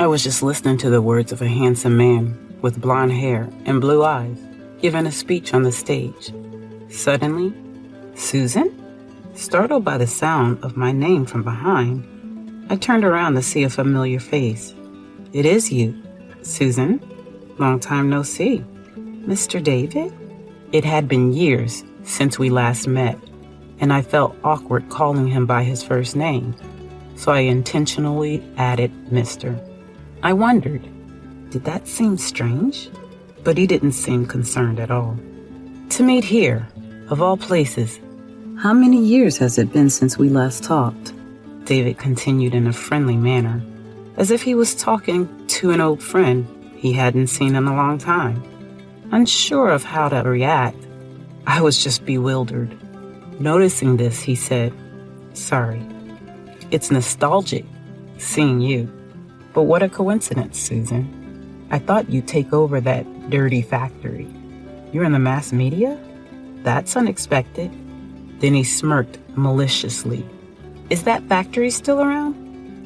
I was just listening to the words of a handsome man with blonde hair and blue eyes giving a speech on the stage. Suddenly, Susan? Startled by the sound of my name from behind, I turned around to see a familiar face. It is you, Susan. Long time no see. Mr. David? It had been years since we last met, and I felt awkward calling him by his first name, so I intentionally added Mr. I wondered, did that seem strange? But he didn't seem concerned at all. To meet here, of all places. How many years has it been since we last talked? David continued in a friendly manner, as if he was talking to an old friend he hadn't seen in a long time. Unsure of how to react, I was just bewildered. Noticing this, he said, "Sorry. It's nostalgic seeing you. But what a coincidence, Susan. I thought you'd take over that dirty factory. You're in the mass media? That's unexpected." Then he smirked maliciously. "Is that factory still around?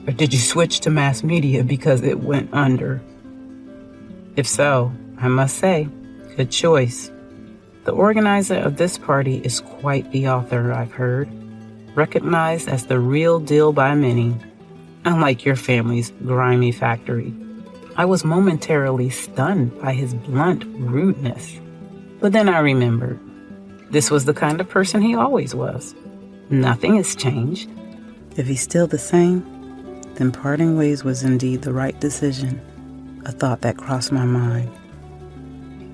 Or did you switch to mass media because it went under?" If so, I must say, good choice. The organizer of this party is quite the author, I've heard. Recognized as the real deal by many, unlike your family's grimy factory. I was momentarily stunned by his blunt rudeness. But then I remembered. This was the kind of person he always was. Nothing has changed. If he's still the same, then parting ways was indeed the right decision, a thought that crossed my mind.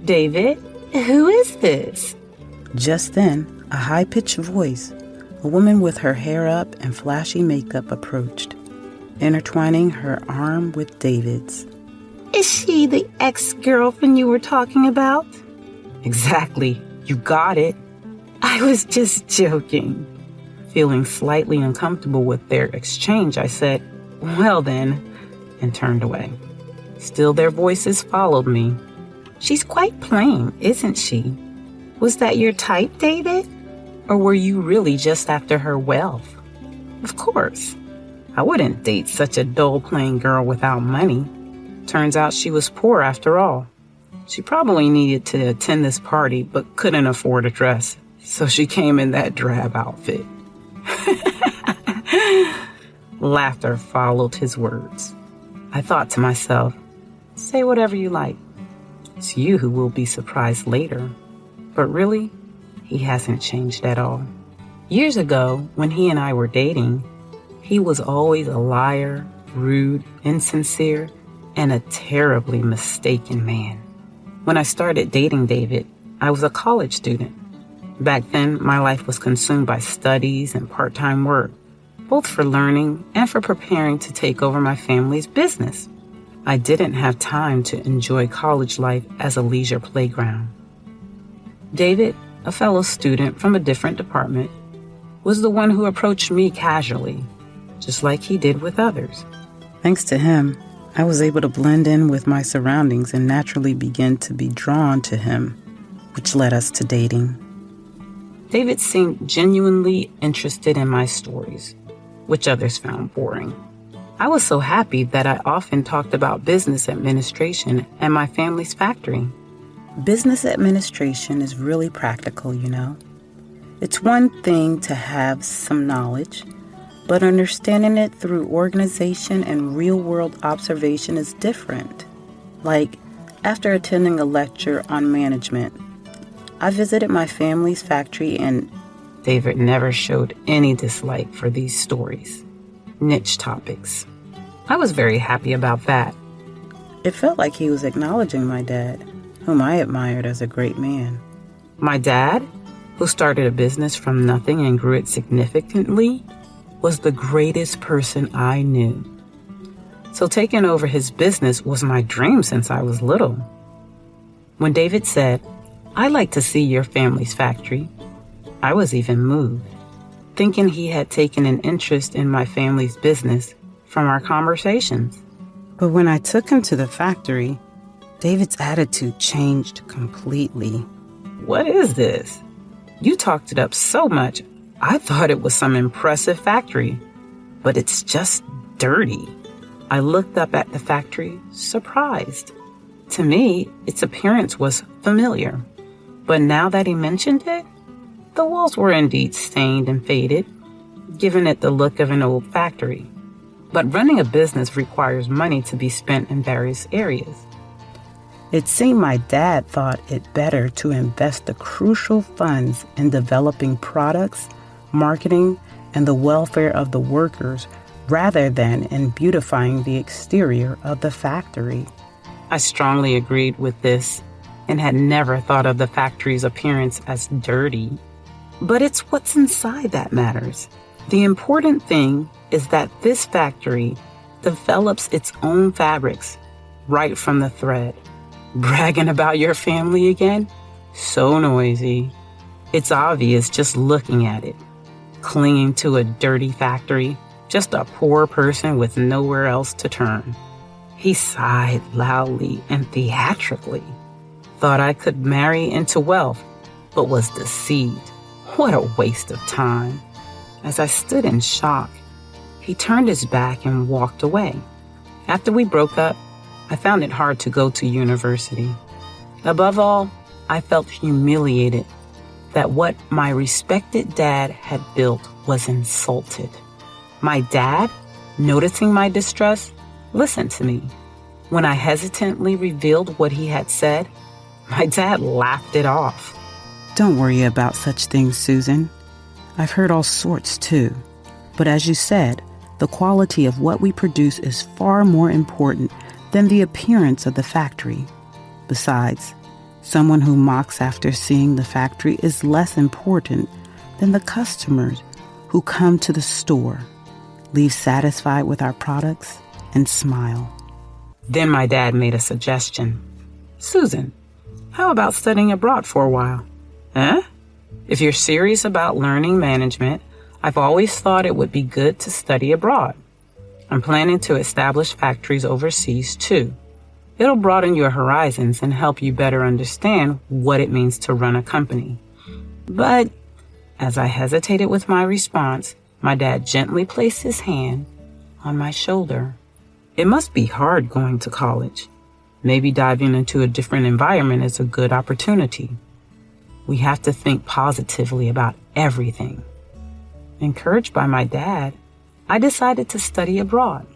"David, who is this?" Just then, a high-pitched voice, a woman with her hair up and flashy makeup approached, intertwining her arm with David's. "Is she the ex-girlfriend you were talking about?" "Exactly. You got it." "I was just joking." Feeling slightly uncomfortable with their exchange, I said, "Well then," and turned away. Still their voices followed me. "She's quite plain, isn't she? Was that your type, David? Or were you really just after her wealth?" "Of course. I wouldn't date such a dull, plain girl without money. Turns out she was poor after all. She probably needed to attend this party but couldn't afford a dress, so she came in that drab outfit." Laughter followed his words. I thought to myself, say whatever you like. It's you who will be surprised later. But really, he hasn't changed at all. Years ago, when he and I were dating, he was always a liar, rude, insincere, and a terribly mistaken man. When I started dating David, I was a college student. Back then, my life was consumed by studies and part-time work, both for learning and for preparing to take over my family's business. I didn't have time to enjoy college life as a leisure playground. David, a fellow student from a different department, was the one who approached me casually, just like he did with others. Thanks to him, I was able to blend in with my surroundings and naturally begin to be drawn to him, which led us to dating. David seemed genuinely interested in my stories, which others found boring. I was so happy that I often talked about business administration and my family's factory. Business administration is really practical, you know. It's one thing to have some knowledge, but understanding it through organization and real-world observation is different. Like, after attending a lecture on management, I visited my family's factory and David never showed any dislike for these stories, niche topics. I was very happy about that. It felt like he was acknowledging my dad, whom I admired as a great man. My dad, who started a business from nothing and grew it significantly, was the greatest person I knew. So taking over his business was my dream since I was little. When David said, "I'd like to see your family's factory," I was even moved, thinking he had taken an interest in my family's business from our conversations. But when I took him to the factory, David's attitude changed completely. "What is this? You talked it up so much, I thought it was some impressive factory, but it's just dirty. I looked up at the factory, surprised. To me, its appearance was familiar, but now that he mentioned it, the walls were indeed stained and faded, giving it the look of an old factory. But running a business requires money to be spent in various areas. It seemed my dad thought it better to invest the crucial funds in developing products, marketing, and the welfare of the workers rather than in beautifying the exterior of the factory. I strongly agreed with this and had never thought of the factory's appearance as dirty. But it's what's inside that matters. The important thing is that this factory develops its own fabrics right from the thread. Bragging about your family again? So noisy. It's obvious just looking at it. Clinging to a dirty factory, just a poor person with nowhere else to turn. He sighed loudly and theatrically. Thought I could marry into wealth, but was deceived. What a waste of time. As I stood in shock, he turned his back and walked away. After we broke up, I found it hard to go to university. Above all, I felt humiliated that what my respected dad had built was insulted. My dad, noticing my distress, listened to me. When I hesitantly revealed what he had said, my dad laughed it off. Don't worry about such things, Susan. I've heard all sorts too. But as you said, the quality of what we produce is far more important than the appearance of the factory. Besides, someone who mocks after seeing the factory is less important than the customers who come to the store, leave satisfied with our products, and smile. Then my dad made a suggestion. Susan, how about studying abroad for a while? If you're serious about learning management, I've always thought it would be good to study abroad. I'm planning to establish factories overseas too. It'll broaden your horizons and help you better understand what it means to run a company. But as I hesitated with my response, my dad gently placed his hand on my shoulder. It must be hard going to college. Maybe diving into a different environment is a good opportunity. We have to think positively about everything. Encouraged by my dad, I decided to study abroad.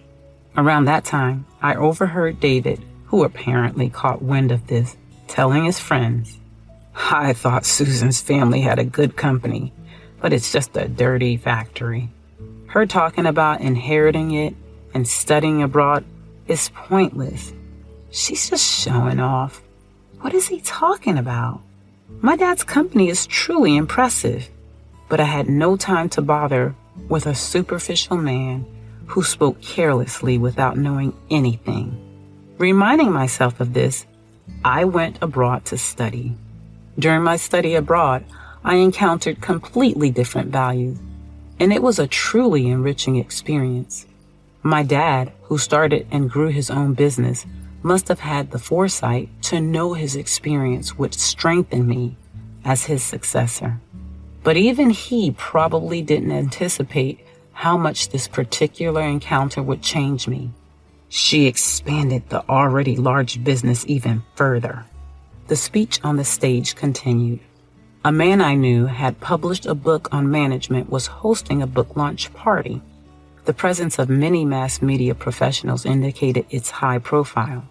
Around that time, I overheard David, who apparently caught wind of this, telling his friends, I thought Susan's family had a good company, but it's just a dirty factory. Her talking about inheriting it and studying abroad is pointless. She's just showing off. What is he talking about? My dad's company is truly impressive, but I had no time to bother with a superficial man who spoke carelessly without knowing anything. Reminding myself of this, I went abroad to study. During my study abroad, I encountered completely different values, and it was a truly enriching experience. My dad, who started and grew his own business, must have had the foresight to know his experience would strengthen me as his successor. But even he probably didn't anticipate how much this particular encounter would change me. She expanded the already large business even further. The speech on the stage continued. A man I knew had published a book on management was hosting a book launch party. The presence of many mass media professionals indicated its high profile.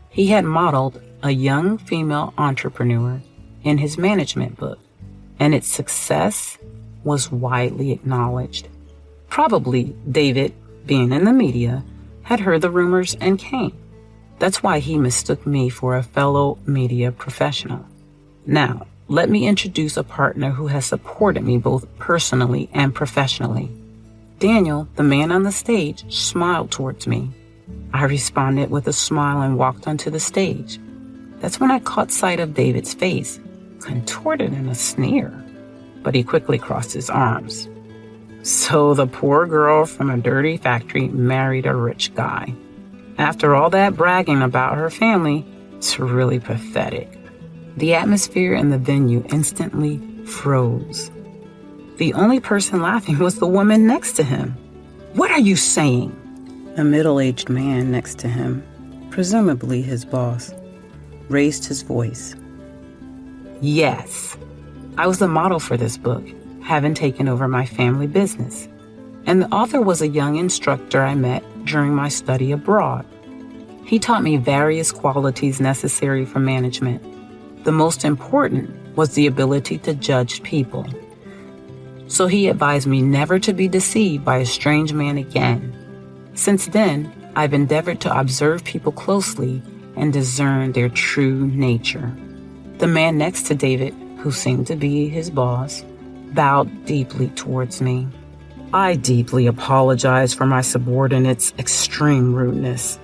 He had modeled a young female entrepreneur in his management book, and its success was widely acknowledged. Probably David, being in the media, had heard the rumors and came. That's why he mistook me for a fellow media professional. Now, let me introduce a partner who has supported me both personally and professionally. Daniel, the man on the stage, smiled towards me. I responded with a smile and walked onto the stage. That's when I caught sight of David's face, contorted in a sneer, but he quickly crossed his arms. So the poor girl from a dirty factory married a rich guy. After all that bragging about her family, it's really pathetic. The atmosphere in the venue instantly froze. The only person laughing was the woman next to him. What are you saying? A middle-aged man next to him, presumably his boss, raised his voice. Yes, I was the model for this book, having taken over my family business. And the author was a young instructor I met during my study abroad. He taught me various qualities necessary for management. The most important was the ability to judge people. So he advised me never to be deceived by a strange man again. Since then, I've endeavored to observe people closely and discern their true nature. The man next to David, who seemed to be his boss, bowed deeply towards me. I deeply apologize for my subordinate's extreme rudeness.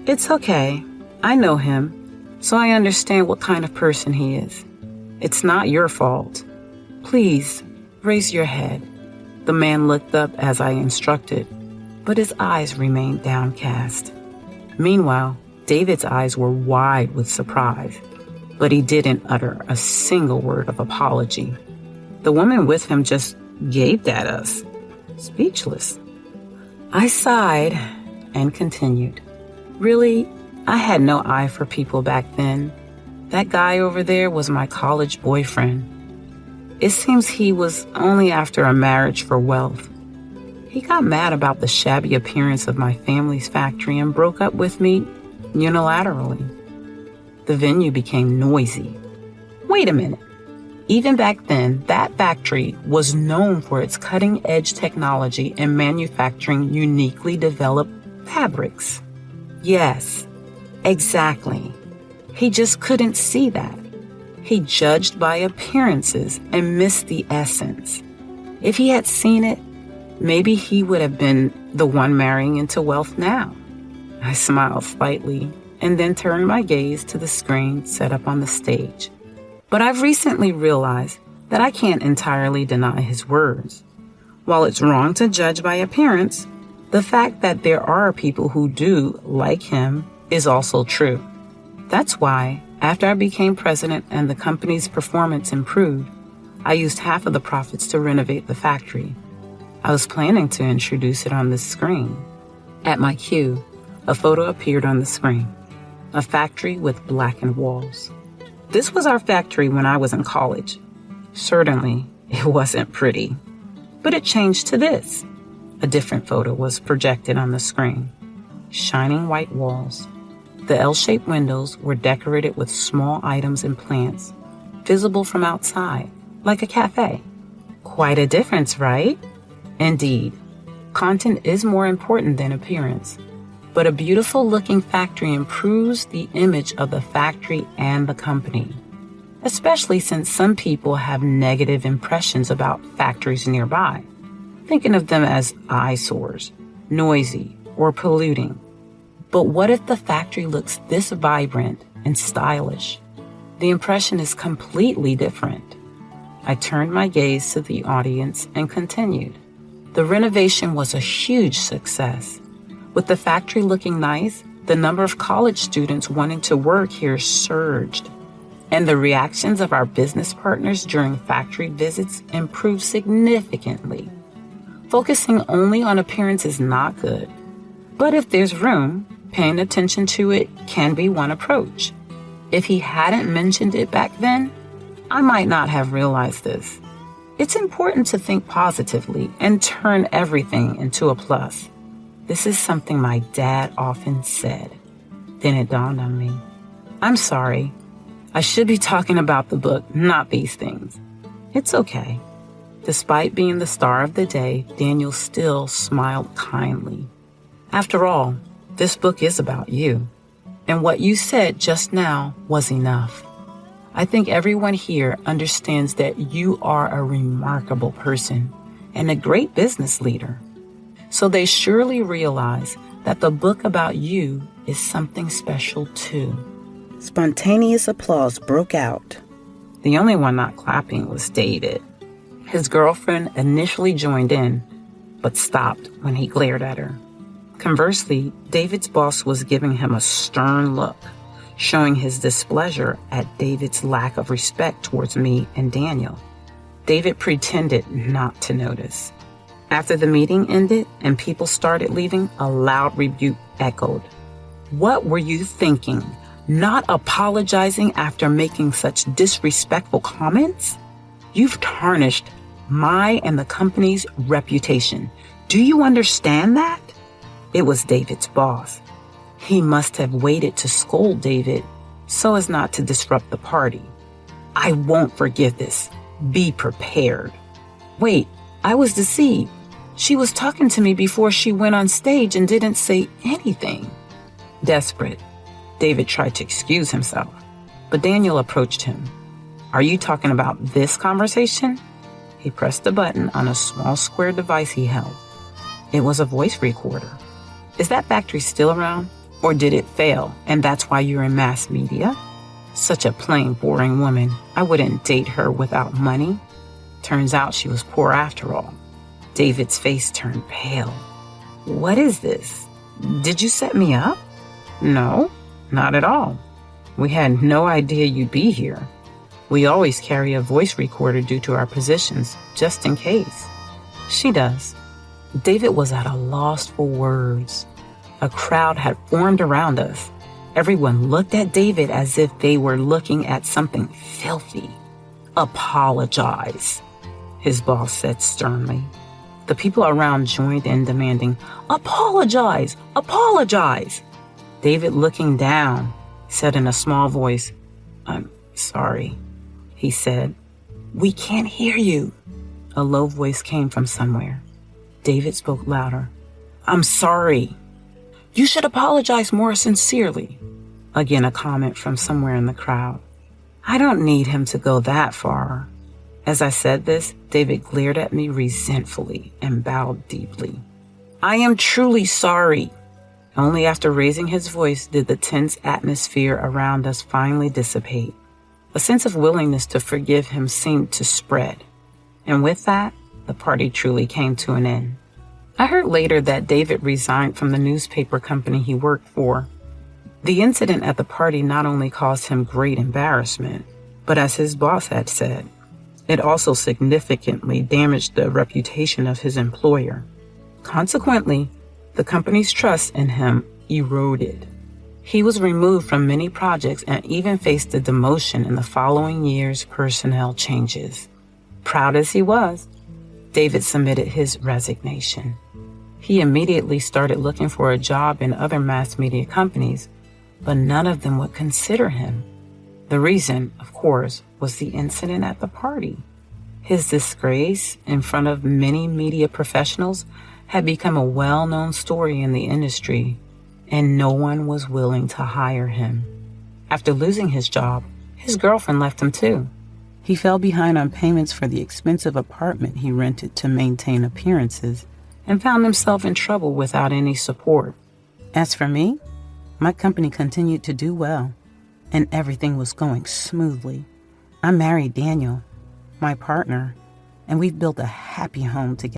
It's okay. I know him, so I understand what kind of person he is. It's not your fault. Please, raise your head. The man looked up as I instructed, but his eyes remained downcast. Meanwhile, David's eyes were wide with surprise, but he didn't utter a single word of apology. The woman with him just gaped at us, speechless. I sighed and continued. Really, I had no eye for people back then. That guy over there was my college boyfriend. It seems he was only after a marriage for wealth. He got mad about the shabby appearance of my family's factory and broke up with me unilaterally. The venue became noisy. Wait a minute. Even back then, that factory was known for its cutting-edge technology in manufacturing uniquely developed fabrics. Yes, exactly. He just couldn't see that. He judged by appearances and missed the essence. If he had seen it, maybe he would have been the one marrying into wealth now. I smiled slightly and then turned my gaze to the screen set up on the stage. But I've recently realized that I can't entirely deny his words. While it's wrong to judge by appearance, the fact that there are people who do like him is also true. That's why, after I became president and the company's performance improved, I used half of the profits to renovate the factory. I was planning to introduce it on this screen. At my cue, a photo appeared on the screen. A factory with blackened walls. This was our factory when I was in college. Certainly, it wasn't pretty. But it changed to this. A different photo was projected on the screen. Shining white walls. The L-shaped windows were decorated with small items and plants, visible from outside, like a cafe. Quite a difference, right? Indeed, content is more important than appearance. But a beautiful-looking factory improves the image of the factory and the company, especially since some people have negative impressions about factories nearby, thinking of them as eyesores, noisy, or polluting. But what if the factory looks this vibrant and stylish? The impression is completely different. I turned my gaze to the audience and continued. The renovation was a huge success. With the factory looking nice, the number of college students wanting to work here surged, and the reactions of our business partners during factory visits improved significantly. Focusing only on appearance is not good, but if there's room, paying attention to it can be one approach. If he hadn't mentioned it back then, I might not have realized this. It's important to think positively and turn everything into a plus. This is something my dad often said. Then it dawned on me. I'm sorry. I should be talking about the book, not these things. It's okay. Despite being the star of the day, Daniel still smiled kindly. After all, this book is about you. And what you said just now was enough. I think everyone here understands that you are a remarkable person and a great business leader. So they surely realize that the book about you is something special too. Spontaneous applause broke out. The only one not clapping was David. His girlfriend initially joined in, but stopped when he glared at her. Conversely, David's boss was giving him a stern look, showing his displeasure at David's lack of respect towards me and Daniel. David pretended not to notice. After the meeting ended and people started leaving, a loud rebuke echoed. What were you thinking? Not apologizing after making such disrespectful comments? You've tarnished my and the company's reputation. Do you understand that? It was David's boss. He must have waited to scold David so as not to disrupt the party. I won't forgive this. Be prepared. Wait, I was deceived. She was talking to me before she went on stage and didn't say anything. Desperate, David tried to excuse himself, but Daniel approached him. Are you talking about this conversation? He pressed a button on a small square device he held. It was a voice recorder. Is that factory still around? Or did it fail, and that's why you're in mass media? Such a plain, boring woman. I wouldn't date her without money. Turns out she was poor after all. David's face turned pale. What is this? Did you set me up? No, not at all. We had no idea you'd be here. We always carry a voice recorder due to our positions, just in case. She does. David was at a loss for words. A crowd had formed around us. Everyone looked at David as if they were looking at something filthy. Apologize, his boss said sternly. The people around joined in demanding, apologize, apologize. David, looking down, said in a small voice, I'm sorry, he said. We can't hear you. A low voice came from somewhere. David spoke louder. I'm sorry. You should apologize more sincerely. Again, a comment from somewhere in the crowd. I don't need him to go that far. As I said this, David glared at me resentfully and bowed deeply. I am truly sorry. Only after raising his voice did the tense atmosphere around us finally dissipate. A sense of willingness to forgive him seemed to spread. And with that, the party truly came to an end. I heard later that David resigned from the newspaper company he worked for. The incident at the party not only caused him great embarrassment, but as his boss had said, it also significantly damaged the reputation of his employer. Consequently, the company's trust in him eroded. He was removed from many projects and even faced a demotion in the following year's personnel changes. Proud as he was, David submitted his resignation. He immediately started looking for a job in other mass media companies, but none of them would consider him. The reason, of course, was the incident at the party. His disgrace in front of many media professionals had become a well-known story in the industry, and no one was willing to hire him. After losing his job, his girlfriend left him too. He fell behind on payments for the expensive apartment he rented to maintain appearances and found himself in trouble without any support. As for me, my company continued to do well, and everything was going smoothly. I married Daniel, my partner, and we've built a happy home together.